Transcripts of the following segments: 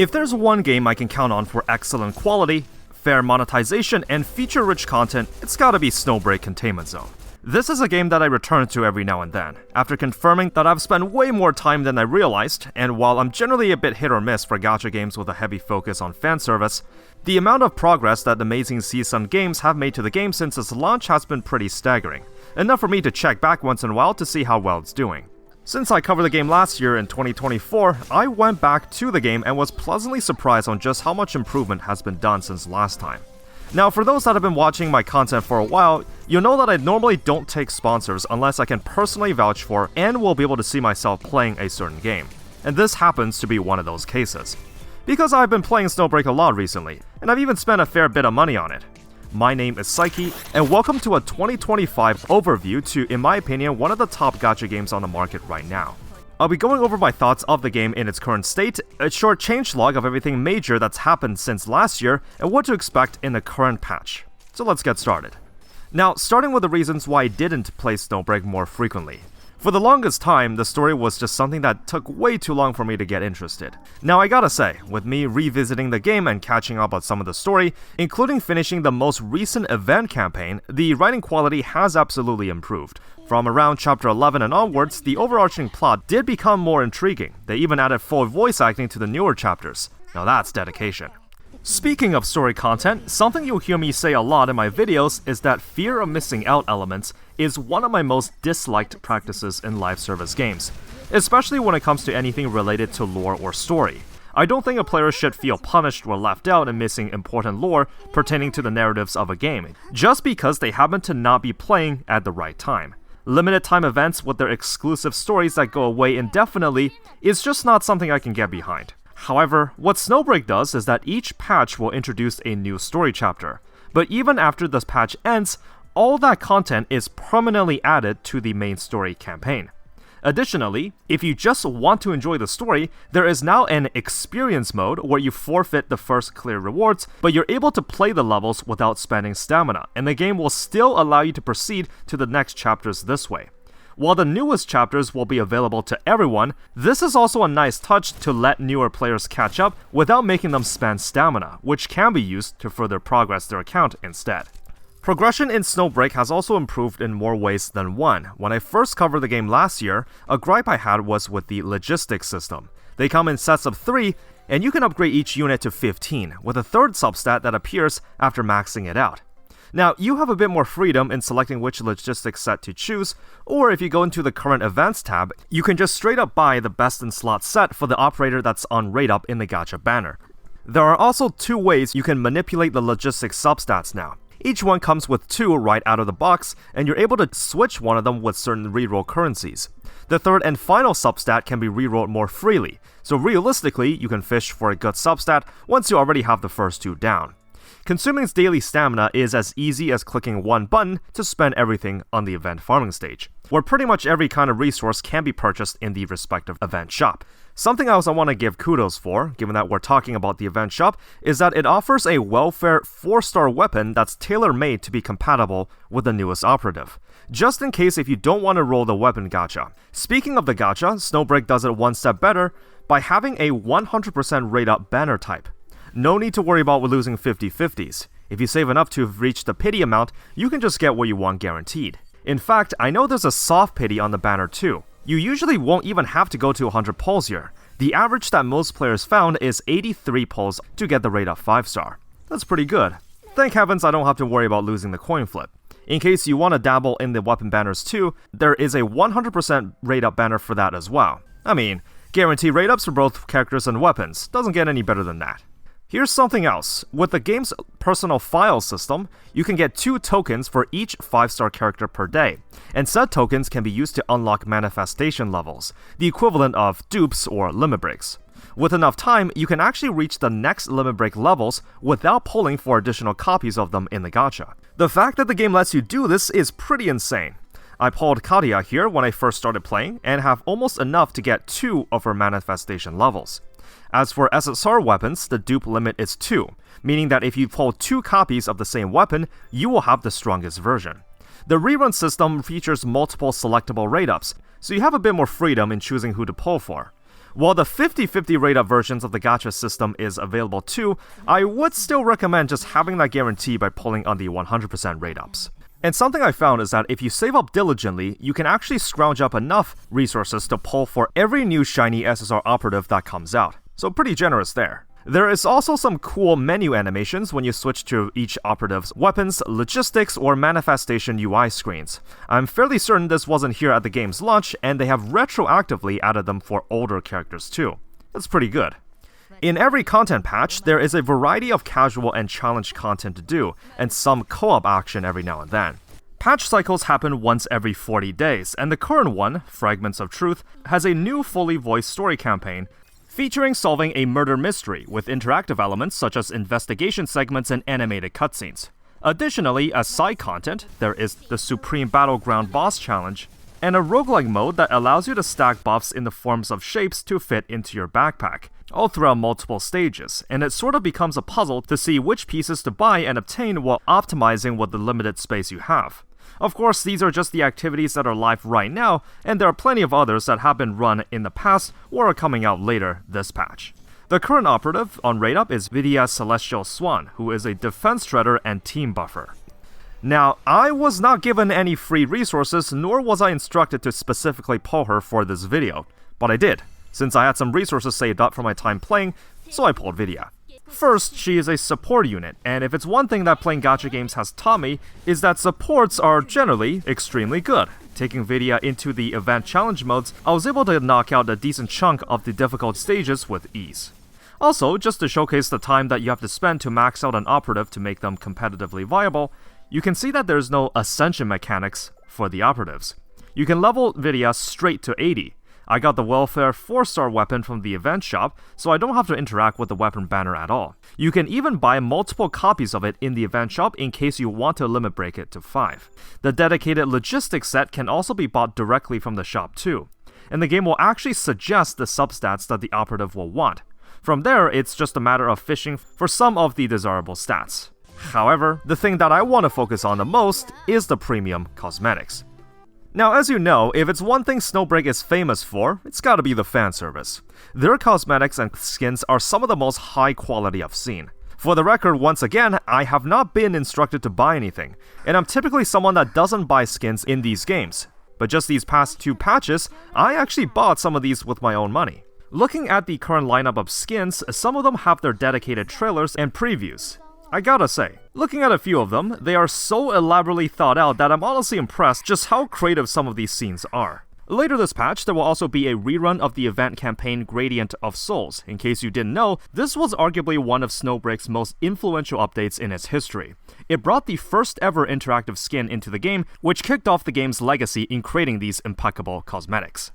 If there's one game I can count on for excellent quality, fair monetization, and feature-rich content, it's gotta be Snowbreak Containment Zone. This is a game that I return to every now and then, after confirming that I've spent way more time than I realized, and while I'm generally a bit hit or miss for gacha games with a heavy focus on fan service, the amount of progress that Amazing Season Games have made to the game since its launch has been pretty staggering, enough for me to check back once in a while to see how well it's doing. Since I covered the game last year in 2024, I went back to the game and was pleasantly surprised on just how much improvement has been done since last time. Now, for those that have been watching my content for a while, you'll know that I normally don't take sponsors unless I can personally vouch for and will be able to see myself playing a certain game. And this happens to be one of those cases. Because I've been playing Snowbreak a lot recently, and I've even spent a fair bit of money on it. My name is Psyche, and welcome to a 2025 overview to, in my opinion, one of the top gacha games on the market right now. I'll be going over my thoughts of the game in its current state, a short changelog of everything major that's happened since last year, and what to expect in the current patch. So let's get started. Now, starting with the reasons why I didn't play Snowbreak more frequently. For the longest time, the story was just something that took way too long for me to get interested. Now I gotta say, with me revisiting the game and catching up on some of the story, including finishing the most recent event campaign, the writing quality has absolutely improved. From around chapter 11 and onwards, the overarching plot did become more intriguing. They even added full voice acting to the newer chapters. Now that's dedication. Speaking of story content, something you'll hear me say a lot in my videos is that fear of missing out elements is one of my most disliked practices in live service games, especially when it comes to anything related to lore or story. I don't think a player should feel punished or left out in missing important lore pertaining to the narratives of a game, just because they happen to not be playing at the right time. Limited time events with their exclusive stories that go away indefinitely is just not something I can get behind. However, what Snowbreak does is that each patch will introduce a new story chapter, but even after this patch ends, all that content is permanently added to the main story campaign. Additionally, if you just want to enjoy the story, there is now an experience mode where you forfeit the first clear rewards, but you're able to play the levels without spending stamina, and the game will still allow you to proceed to the next chapters this way. While the newest chapters will be available to everyone, this is also a nice touch to let newer players catch up without making them spend stamina, which can be used to further progress their account instead. Progression in Snowbreak has also improved in more ways than one. When I first covered the game last year, a gripe I had was with the logistics system. They come in sets of 3, and you can upgrade each unit to 15, with a third substat that appears after maxing it out. Now, you have a bit more freedom in selecting which logistics set to choose, or if you go into the current events tab, you can just straight up buy the best in slot set for the operator that's on rate up in the gacha banner. There are also 2 ways you can manipulate the logistics substats now. Each one comes with 2 right out of the box, and you're able to switch one of them with certain reroll currencies. The third and final substat can be rerolled more freely, so realistically, you can fish for a good substat once you already have the first 2 down. Consuming daily stamina is as easy as clicking one button to spend everything on the event farming stage, where pretty much every kind of resource can be purchased in the respective event shop. Something else I want to give kudos for, given that we're talking about the event shop, is that it offers a welfare 4-star weapon that's tailor-made to be compatible with the newest operative, just in case if you don't want to roll the weapon gacha. Speaking of the gacha, Snowbreak does it one step better by having a 100% rate-up banner type. No need to worry about losing 50/50s. If you save enough to reach the pity amount, you can just get what you want guaranteed. In fact, I know there's a soft pity on the banner too. You usually won't even have to go to 100 pulls here. The average that most players found is 83 pulls to get the rate up 5-star. That's pretty good. Thank heavens I don't have to worry about losing the coin flip. In case you want to dabble in the weapon banners too, there is a 100% rate up banner for that as well. I mean, guaranteed rate ups for both characters and weapons. Doesn't get any better than that. Here's something else. With the game's personal file system, you can get 2 tokens for each 5-star character per day, and said tokens can be used to unlock manifestation levels, the equivalent of dupes or limit breaks. With enough time, you can actually reach the next limit break levels without pulling for additional copies of them in the gacha. The fact that the game lets you do this is pretty insane. I pulled Katia here when I first started playing, and have almost enough to get 2 of her manifestation levels. As for SSR weapons, the dupe limit is 2, meaning that if you pull 2 copies of the same weapon, you will have the strongest version. The rerun system features multiple selectable rate-ups, so you have a bit more freedom in choosing who to pull for. While the 50/50 rate-up versions of the gacha system is available too, I would still recommend just having that guarantee by pulling on the 100% rate-ups. And something I found is that if you save up diligently, you can actually scrounge up enough resources to pull for every new shiny SSR operative that comes out. So pretty generous there. There is also some cool menu animations when you switch to each operative's weapons, logistics, or manifestation UI screens. I'm fairly certain this wasn't here at the game's launch, and they have retroactively added them for older characters too. That's pretty good. In every content patch, there is a variety of casual and challenge content to do, and some co-op action every now and then. Patch cycles happen once every 40 days, and the current one, Fragments of Truth, has a new fully voiced story campaign featuring solving a murder mystery with interactive elements such as investigation segments and animated cutscenes. Additionally, as side content, there is the Supreme Battleground Boss Challenge, and a roguelike mode that allows you to stack buffs in the forms of shapes to fit into your backpack, all throughout multiple stages, and it sort of becomes a puzzle to see which pieces to buy and obtain while optimizing with the limited space you have. Of course, these are just the activities that are live right now, and there are plenty of others that have been run in the past or are coming out later this patch. The current operative on rate-up is Vidya Celestial Swan, who is a defense shredder and team buffer. Now, I was not given any free resources, nor was I instructed to specifically pull her for this video, but I did, since I had some resources saved up from my time playing, so I pulled Vidya. First, she is a support unit, and if it's one thing that playing gacha games has taught me, is that supports are generally extremely good. Taking Vidya into the event challenge modes, I was able to knock out a decent chunk of the difficult stages with ease. Also, just to showcase the time that you have to spend to max out an operative to make them competitively viable, you can see that there's no ascension mechanics for the operatives. You can level Vidya straight to 80. I got the Welfare 4-star weapon from the event shop, so I don't have to interact with the weapon banner at all. You can even buy multiple copies of it in the event shop in case you want to limit break it to 5. The dedicated logistics set can also be bought directly from the shop too, and the game will actually suggest the substats that the operative will want. From there, it's just a matter of fishing for some of the desirable stats. However, the thing that I want to focus on the most is the premium cosmetics. Now, as you know, if it's one thing Snowbreak is famous for, it's gotta be the fan service. Their cosmetics and skins are some of the most high quality I've seen. For the record, once again, I have not been instructed to buy anything, and I'm typically someone that doesn't buy skins in these games. But just these past 2 patches, I actually bought some of these with my own money. Looking at the current lineup of skins, some of them have their dedicated trailers and previews. I gotta say, looking at a few of them, they are so elaborately thought out that I'm honestly impressed just how creative some of these scenes are. Later this patch, there will also be a rerun of the event campaign Gradient of Souls. In case you didn't know, this was arguably one of Snowbreak's most influential updates in its history. It brought the first ever interactive skin into the game, which kicked off the game's legacy in creating these impeccable cosmetics.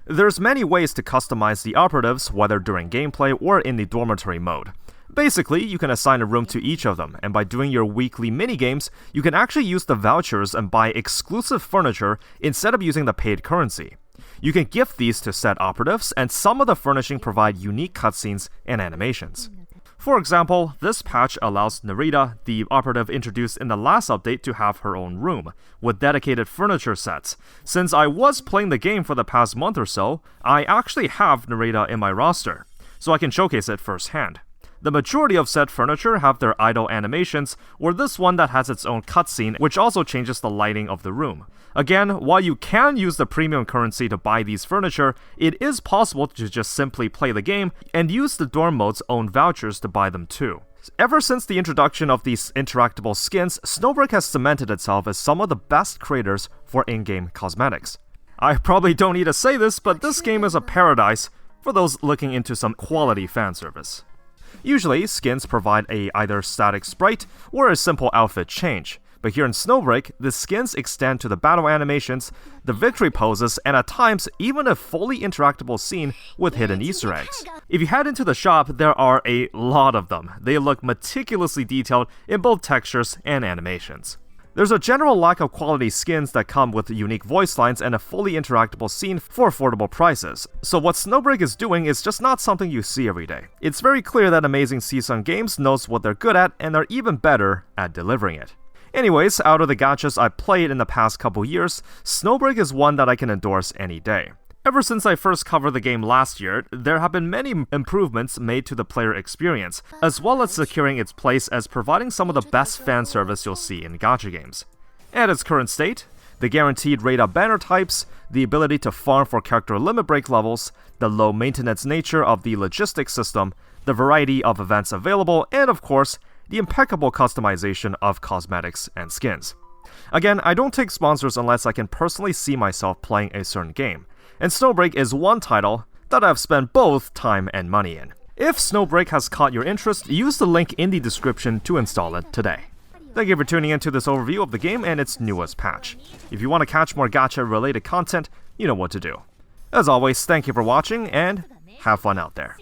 There's many ways to customize the operatives, whether during gameplay or in the dormitory mode. Basically, you can assign a room to each of them, and by doing your weekly minigames, you can actually use the vouchers and buy exclusive furniture instead of using the paid currency. You can gift these to said operatives, and some of the furnishing provide unique cutscenes and animations. For example, this patch allows Narita, the operative introduced in the last update, to have her own room, with dedicated furniture sets. Since I was playing the game for the past month or so, I actually have Narita in my roster, so I can showcase it firsthand. The majority of said furniture have their idle animations, or this one that has its own cutscene, which also changes the lighting of the room. Again, while you can use the premium currency to buy these furniture, it is possible to just simply play the game and use the dorm mode's own vouchers to buy them too. Ever since the introduction of these interactable skins, Snowbreak has cemented itself as some of the best creators for in-game cosmetics. I probably don't need to say this, but this game is a paradise for those looking into some quality fan service. Usually, skins provide a either static sprite or a simple outfit change, but here in Snowbreak, the skins extend to the battle animations, the victory poses, and at times even a fully interactable scene with hidden Easter eggs. If you head into the shop, there are a lot of them. They look meticulously detailed in both textures and animations. There's a general lack of quality skins that come with unique voice lines and a fully interactable scene for affordable prices, so what Snowbreak is doing is just not something you see every day. It's very clear that Amazing Season Games knows what they're good at and are even better at delivering it. Anyways, out of the gachas I've played in the past couple years, Snowbreak is one that I can endorse any day. Ever since I first covered the game last year, there have been many improvements made to the player experience, as well as securing its place as providing some of the best fan service you'll see in gacha games. At its current state, the guaranteed rate-up banner types, the ability to farm for character limit break levels, the low-maintenance nature of the logistics system, the variety of events available, and of course, the impeccable customization of cosmetics and skins. Again, I don't take sponsors unless I can personally see myself playing a certain game, and Snowbreak is one title that I've spent both time and money in. If Snowbreak has caught your interest, use the link in the description to install it today. Thank you for tuning into this overview of the game and its newest patch. If you want to catch more gacha-related content, you know what to do. As always, thank you for watching, and have fun out there.